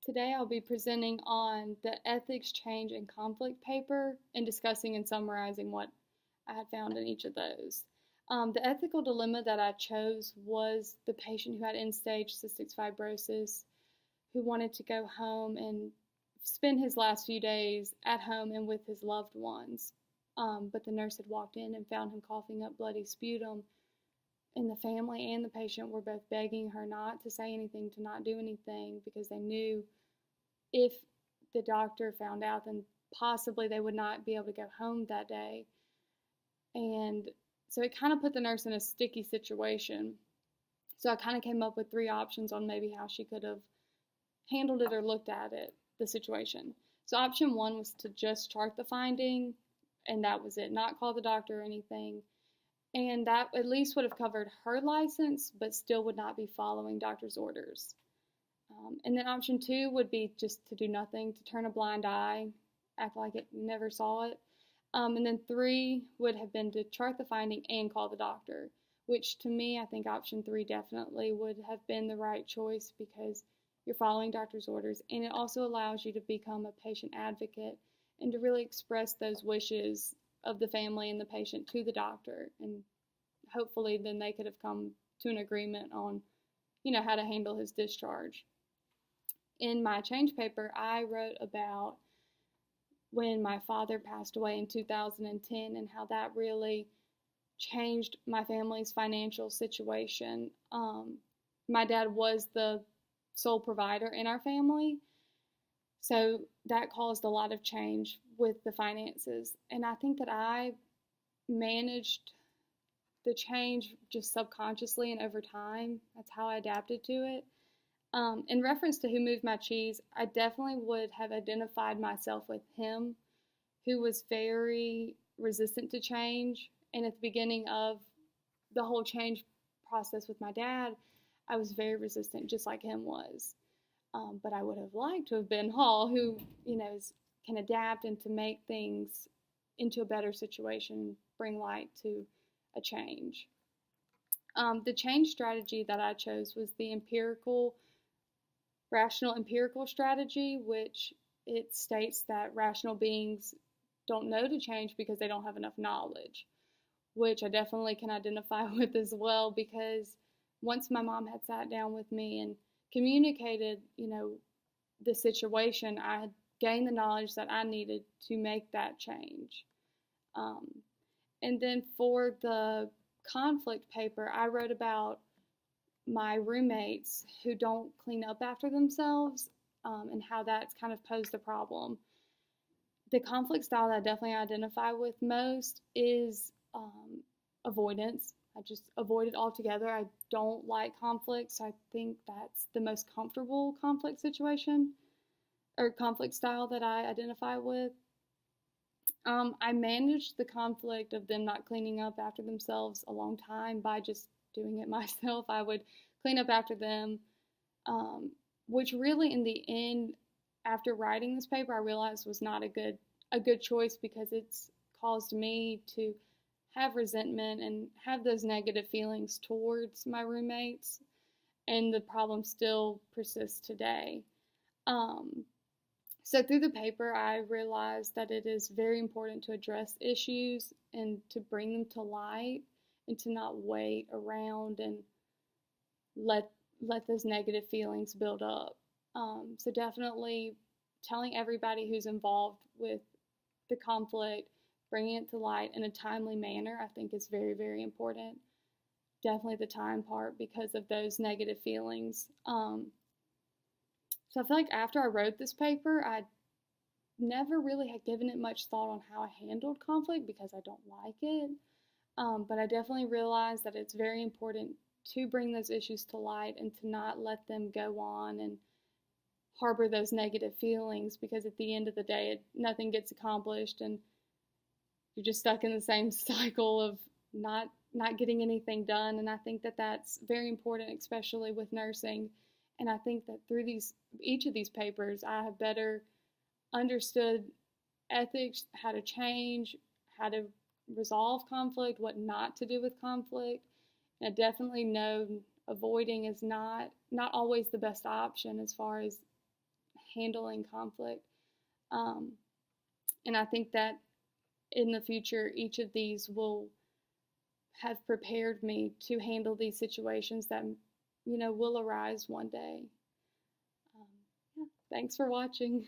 Today I'll be presenting on the ethics, change, and conflict paper and discussing and summarizing what I had found in each of those. The ethical dilemma that I chose was the patient who had end-stage cystic fibrosis, who wanted to go home and spend his last few days at home and with his loved ones. But the nurse had walked in and found him coughing up bloody sputum, and the family and the patient were both begging her not to say anything, to not do anything, because they knew if the doctor found out, then possibly they would not be able to go home that day. And so it kind of put the nurse in a sticky situation. So I kind of came up with three options on maybe how she could have handled it or looked at it, the situation. So option one was to just chart the finding, and that was it, not call the doctor or anything. And that at least would have covered her license, but still would not be following doctor's orders. And then option two would be just to do nothing, to turn a blind eye, act like it never saw it. And then three would have been to chart the finding and call the doctor, which to me, I think option three definitely would have been the right choice, because you're following doctor's orders, and it also allows you to become a patient advocate and to really express those wishes of the family and the patient to the doctor. And hopefully then they could have come to an agreement on, how to handle his discharge. In my change paper, I wrote about when my father passed away in 2010 and how that really changed my family's financial situation. My dad was the sole provider in our family, so that caused a lot of change with the finances. And I think that I managed the change just subconsciously and over time. That's how I adapted to it. In reference to Who Moved My Cheese, I definitely would have identified myself with him, who was very resistant to change. And at the beginning of the whole change process with my dad, I was very resistant, just like him was. But I would have liked to have been Hall, who, can adapt and to make things into a better situation, bring light to a change. The change strategy that I chose was the rational empirical strategy, which it states that rational beings don't know to change because they don't have enough knowledge, which I definitely can identify with as well, because once my mom had sat down with me and communicated, the situation, I had gained the knowledge that I needed to make that change. And then for the conflict paper, I wrote about my roommates who don't clean up after themselves, and how that's kind of posed a problem. The conflict style that I definitely identify with most is avoidance. I just avoid it altogether. I don't like conflict, so I think that's the most comfortable conflict situation or conflict style that I identify with. I managed the conflict of them not cleaning up after themselves a long time by just doing it myself. I would clean up after them, which really in the end, after writing this paper, I realized was not a good choice, because it's caused me to have resentment and have those negative feelings towards my roommates, and the problem still persists today. So through the paper, I realized that it is very important to address issues and to bring them to light, and to not wait around and let those negative feelings build up. So definitely telling everybody who's involved with the conflict, bringing it to light in a timely manner, I think is very, very important. Definitely the time part, because of those negative feelings. So I feel like after I wrote this paper, I never really had given it much thought on how I handled conflict, because I don't like it. But I definitely realized that it's very important to bring those issues to light and to not let them go on and harbor those negative feelings, because at the end of the day, nothing gets accomplished, and you're just stuck in the same cycle of not getting anything done. And I think that that's very important, especially with nursing. And I think that through each of these papers, I have better understood ethics, how to change, how to resolve conflict, what not to do with conflict. And I definitely know avoiding is not always the best option as far as handling conflict. And I think that in the future, each of these will have prepared me to handle these situations that, will arise one day. Yeah, thanks for watching.